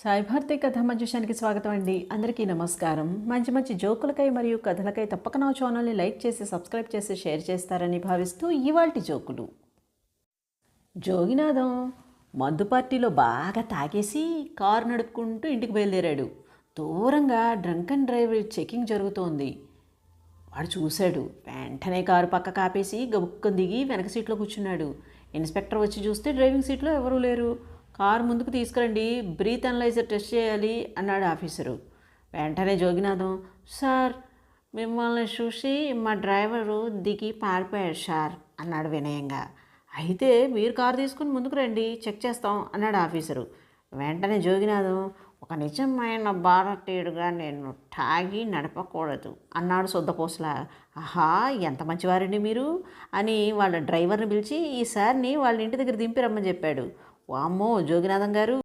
సాయి భారతి కథ మంజుషానికి స్వాగతం అండి. అందరికీ నమస్కారం. మంచి మంచి జోకులకై మరియు కథలకై తప్పక నా ఛానల్ని లైక్ చేసి సబ్స్క్రైబ్ చేసి షేర్ చేస్తారని భావిస్తూ ఇవాల్టి జోకులు. జోగినాథం మందు పార్టీలో బాగా తాగేసి కారు నడుపుకుంటూ ఇంటికి బయలుదేరాడు. దూరంగా డ్రంక్ అండ్ డ్రైవ్ చెకింగ్ జరుగుతోంది. వాడు చూశాడు. వెంటనే కారు పక్క కాపేసి గబుక్కని దిగి వెనక సీట్లో కూర్చున్నాడు. ఇన్స్పెక్టర్ వచ్చి చూస్తే డ్రైవింగ్ సీట్లో ఎవరూ లేరు. కారు ముందుకు తీసుకురండి, బ్రీత్ అనలైజర్ టెస్ట్ చేయాలి అన్నాడు ఆఫీసరు. వెంటనే జోగినాథం, సార్ మిమ్మల్ని చూసి మా డ్రైవరు దిగి పారిపోయాడు సార్ అన్నాడు వినయంగా. అయితే మీరు కారు తీసుకుని ముందుకు రండి, చెక్ చేస్తాం అన్నాడు ఆఫీసరు. వెంటనే జోగినాథం, ఒక నిజమైన భారతీయుడుగా నేను తాగి నడపకూడదు అన్నాడు శుద్ధపూసలా. ఆహా, ఎంత మంచివారండి మీరు అని వాళ్ళ డ్రైవర్ని పిలిచి ఈ సార్ని వాళ్ళ ఇంటి దగ్గర దింపి రమ్మని చెప్పాడు. వామ్మో జోగినాథం గారు